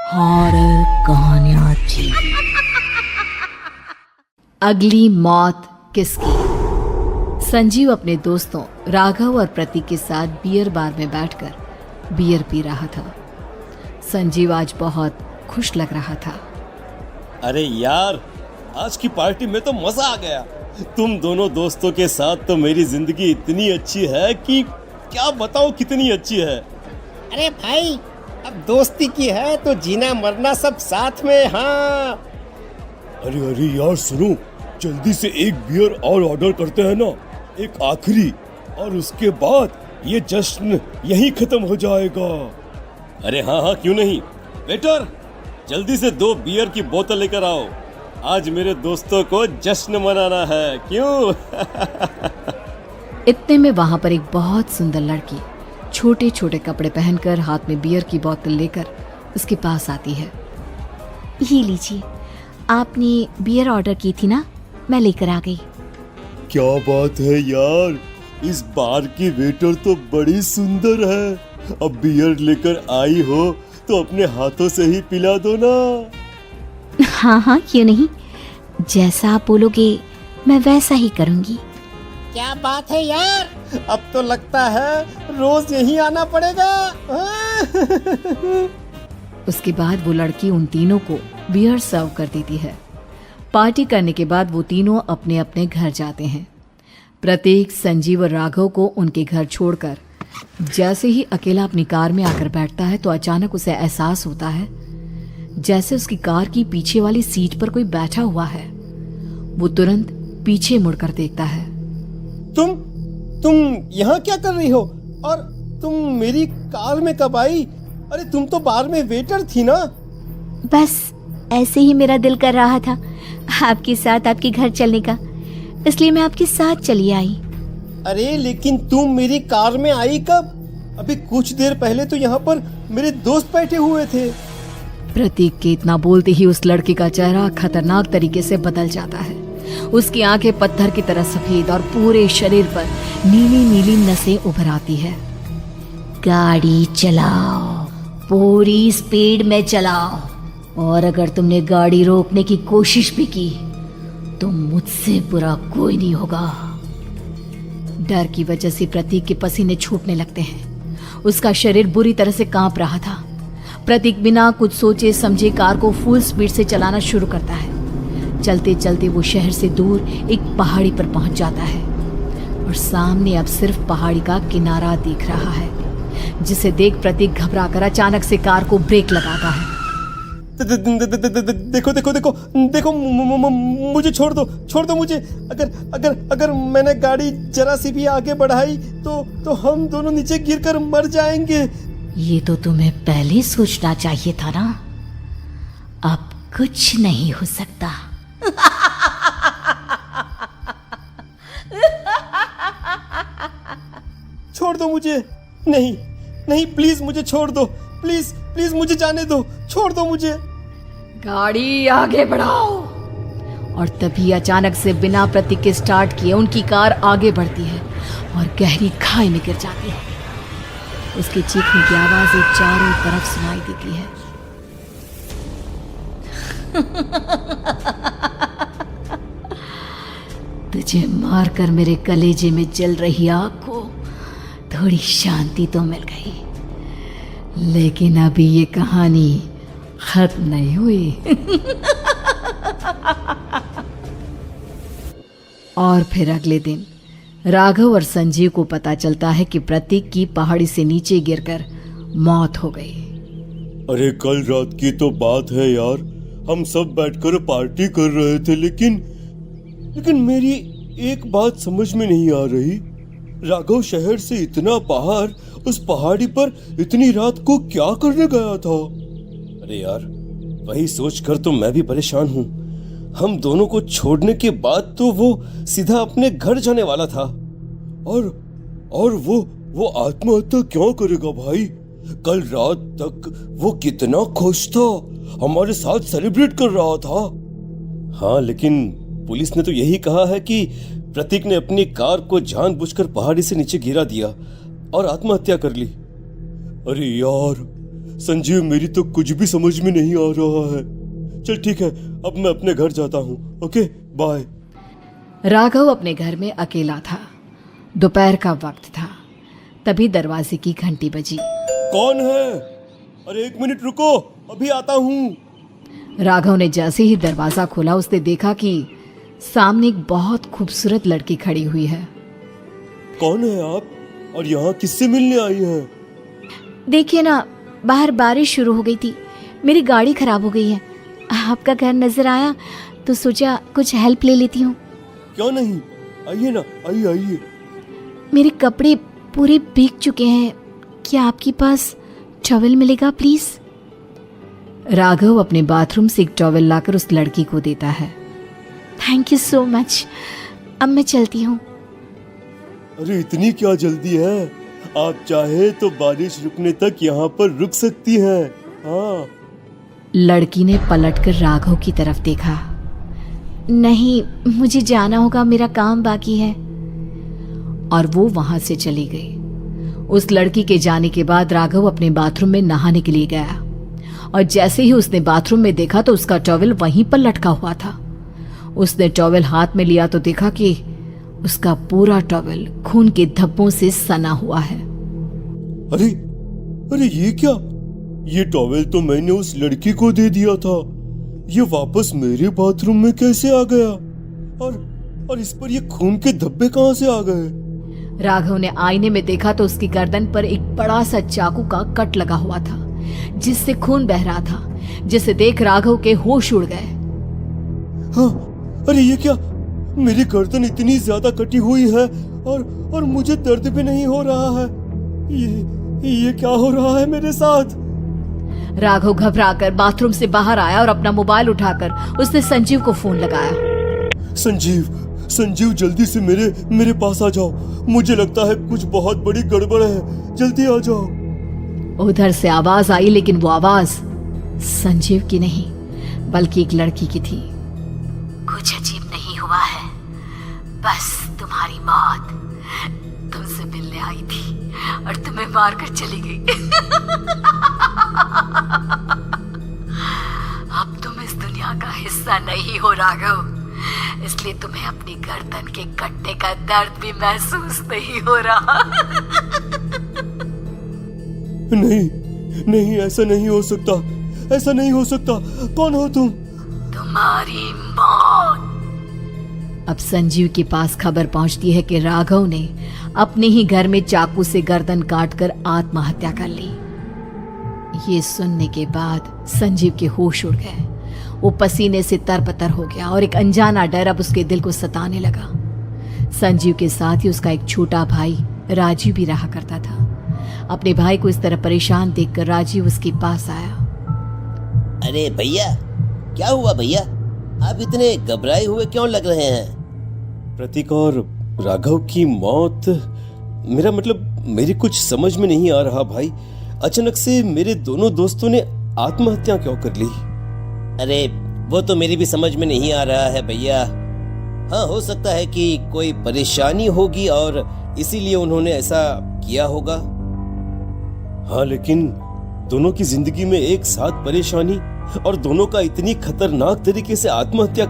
Horror कहानियां थी। अगली मौत किसकी? संजीव अपने दोस्तों राघव और प्रतीक के साथ बियर बार में बैठकर बियर पी रहा था। संजीव आज बहुत खुश लग रहा था। अरे यार, आज की पार्टी में तो मजा आ गया। तुम दोनों दोस्तों के साथ तो मेरी जिंदगी इतनी अच्छी है कि क्या बताऊं कितनी अच्छी है। अरे भाई, अब दोस्ती की है तो जीना मरना सब साथ में। हाँ अरे अरे यार सुनो, जल्दी से एक बियर और ऑर्डर करते हैं ना, एक आखिरी, और उसके बाद ये जश्न यहीं खत्म हो जाएगा। अरे हाँ हाँ, क्यों नहीं। वेटर, जल्दी से 2 बियर की बोतल लेकर आओ। आज मेरे दोस्तों को जश्न मनाना है, क्यों? इतने में वहां पर एक बहुत सुंदर लड़की छोटे छोटे कपड़े पहनकर हाथ में बियर की बोतल लेकर उसके पास आती है। ये लीजिए, आपने बियर ऑर्डर की थी ना, मैं लेकर आ गई। क्या बात है यार, इस बार की वेटर तो बड़ी सुंदर है। अब बियर लेकर आई हो तो अपने हाथों से ही पिला दो ना। हाँ हाँ, क्यों नहीं, जैसा आप बोलोगे मैं वैसा ही करूँगी। क्या बात है यार, अब तो लगता है रोज यहीं आना पड़ेगा। उसके बाद वो लड़की उन तीनों को बियर सर्व कर देती है। पार्टी करने के बाद वो तीनों अपने अपने घर जाते हैं। प्रतीक संजीव और राघव को उनके घर छोड़कर जैसे ही अकेला अपनी कार में आकर बैठता है तो अचानक उसे एहसास होता है जैसे उसकी कार की पीछे वाली सीट पर कोई बैठा हुआ है। वो तुरंत पीछे मुड़कर देखता है। तुम यहाँ क्या कर रही हो? और तुम मेरी कार में कब आई? अरे तुम तो बार में वेटर थी ना। बस ऐसे ही मेरा दिल कर रहा था आपके साथ आपके घर चलने का, इसलिए मैं आपके साथ चली आई। अरे लेकिन तुम मेरी कार में आई कब? अभी कुछ देर पहले तो यहाँ पर मेरे दोस्त बैठे हुए थे। प्रतीक के इतना बोलते ही उस लड़के का चेहरा खतरनाक तरीके से बदल जाता है। उसकी आंखें पत्थर की तरह सफेद और पूरे शरीर पर नीली नीली नसें उभर आती है। गाड़ी चलाओ, पूरी स्पीड में चलाओ, और अगर तुमने गाड़ी रोकने की कोशिश भी की तो मुझसे बुरा कोई नहीं होगा। डर की वजह से प्रतीक के पसीने छूटने लगते हैं। उसका शरीर बुरी तरह से कांप रहा था। प्रतीक बिना कुछ सोचे समझे कार को फुल स्पीड से चलाना शुरू करता है। चलते चलते वो शहर से दूर एक पहाड़ी पर पहुंच जाता है और सामने अब सिर्फ पहाड़ी का किनारा दिख रहा है, जिसे देख प्रतीक घबराकर अचानक से कार को ब्रेक लगाता है। देखो देखो देखो देखो, मुझे छोड़ दो मुझे। अगर मैंने गाड़ी जरा सी भी आगे बढ़ाई तो हम दोनों नीचे गिरकर मर जाएंगे। ये तो तुम्हें पहले सोचना चाहिए था ना। अब कुछ नहीं हो सकता। छोड़ दो मुझे। नहीं नहीं, प्लीज मुझे छोड़ दो। प्लीज प्लीज मुझे जाने दो, छोड़ दो मुझे। गाड़ी आगे बढ़ाओ। और तभी अचानक से बिना प्रतीक के स्टार्ट किए उनकी कार आगे बढ़ती है और गहरी खाई में गिर जाती है। उसके चीखने की आवाजें चारों तरफ सुनाई देती है। तुझे मारकर मेरे कलेजे में जल रही आग को थोड़ी शांति तो मिल गई, लेकिन अभी ये कहानी खत्म नहीं हुई। और फिर अगले दिन राघव और संजीव को पता चलता है कि प्रतीक की पहाड़ी से नीचे गिरकर मौत हो गई। अरे कल रात की तो बात है यार, हम सब बैठकर पार्टी कर रहे थे, लेकिन मेरी एक बात समझ में नहीं आ रही। राघव शहर से इतना बाहर उस पहाड़ी पर इतनी रात को क्या करने गया था? अरे यार, वही सोचकर तो मैं भी परेशान हूँ। हम दोनों को छोड़ने के बाद तो वो सीधा अपने घर जाने वाला था, और वो आत्महत्या क्यों करेगा भाई? कल रात तक वो कितना खुश था, हमारे साथ सेलिब्रेट कर रहा था। हाँ, लेकिन पुलिस ने तो यही कहा है कि प्रतीक ने अपनी कार को जानबूझकर पहाड़ी से नीचे गिरा दिया और आत्महत्या कर ली। अरे यार, संजीव मेरी तो कुछ भी समझ में नहीं आ रहा है। चल ठीक है, अब मैं अपने घर जाता हूँ। Okay bye. राघव अपने घर में अकेला था। दोपहर का वक्त था। तभी दरवाजे की घंटी बजी। कौन है? अरे 1 मिनट रुको, अभी आता हूँ। राघव ने जैसे ही दरवाजा खोला उसने देखा कि सामने एक बहुत खूबसूरत लड़की खड़ी हुई है। कौन है आप और यहाँ किससे मिलने आई हैं? देखिए ना, बाहर बारिश शुरू हो गई थी, मेरी गाड़ी खराब हो गई है। आपका घर नजर आया तो सोचा कुछ हेल्प ले लेती हूँ। क्यों नहीं, आइए ना, आइए आइए। मेरे कपड़े पूरे भीग चुके हैं, क्या आपके पास टॉवल मिलेगा प्लीज? राघव अपने बाथरूम से एक टॉवल लाकर उस लड़की को देता है। थैंक यू सो मच, अब मैं चलती हूँ। अरे इतनी क्या जल्दी है? आप चाहे तो बारिश रुकने तक यहाँ पर रुक सकती हैं। हाँ। लड़की ने पलटकर राघव की तरफ देखा। नहीं, मुझे जाना होगा, मेरा काम बाकी है। और वो वहां से चली गई। उस लड़की के जाने के बाद राघव अपने बाथरूम में नहाने के लिए गया और जैसे ही उसने बाथरूम में देखा तो उसका टॉवल वहीं पर लटका हुआ था। उसने टॉवल हाथ में लिया तो देखा कि उसका पूरा टॉवल खून के धब्बों से सना हुआ है। अरे अरे ये क्या? ये टॉवेल तो मैंने उस लड़की को दे दिया था। ये वापस मेरे बाथरूम में कैसे आ गया? और इस पर ये खून के धब्बे कहां से आ गए? राघव ने आईने में देखा तो उसकी गर्दन पर एक बड़ा सा चाकू का कट लगा हुआ था जिससे खून बह रहा था, जिसे देख राघव के होश उड़ गए। हाँ, अरे ये क्या? मेरी गर्दन इतनी ज्यादा कटी हुई है और मुझे दर्द भी नहीं हो रहा है। ये क्या हो रहा है मेरे साथ? राघव घबराकर बाथरूम से बाहर आया और अपना मोबाइल उठाकर उसने संजीव को फोन लगाया। संजीव जल्दी से मेरे पास आ जाओ। मुझे लगता है कुछ बहुत बड़ी गड़बड़ है, जल्दी आ जाओ। उधर से आवाज आई, लेकिन वो आवाज संजीव की नहीं बल्कि एक लड़की की थी। कुछ अजीब नहीं हुआ है, बस तुम्हारी मौत तुमसे मिलने आई थी और तुम्हें मारकर चली गई। अब तुम इस दुनिया का हिस्सा नहीं हो राघव, इसलिए तुम्हें अपनी गर्दन के कटने का दर्द भी महसूस नहीं हो रहा। नहीं, ऐसा नहीं हो सकता, ऐसा नहीं हो सकता। कौन हो तुम? तुम्हारी मौत। अब संजीव के पास खबर पहुंचती है कि राघव ने अपने ही घर में चाकू से गर्दन काटकर आत्महत्या कर ली। ये सुनने के बाद संजीव के होश उड़ गए। वो पसीने से तरबतर हो गया और एक अनजाना डर अब उसके दिल को सताने लगा। संजीव के साथ ही उसका एक छोटा भाई राजीव भी रहा करता था। अपने भाई को इस तरह परेशान देखकर राजीव उसके पास आया। अरे भैया, क्या हुआ भैया? आप इतने घबराए हुए क्यों लग रहे हैं? प्रतीक और राघव की मौत, मेरा मतलब मेरी कुछ समझ में नहीं आ रहा भाई। अचानक से मेरे दोनों दोस्तों ने आत्महत्या क्यों कर ली? अरे वो तो मेरी भी समझ में नहीं आ रहा है भैया। हाँ, हो सकता है कि कोई परेशानी होगी और इसीलिए उन्होंने ऐसा किया होगा। हाँ, लेकिन दोनों की जिंदगी में एक साथ परेशानी और दोनों का इतनी खतरनाक तरीके से आत्महत्या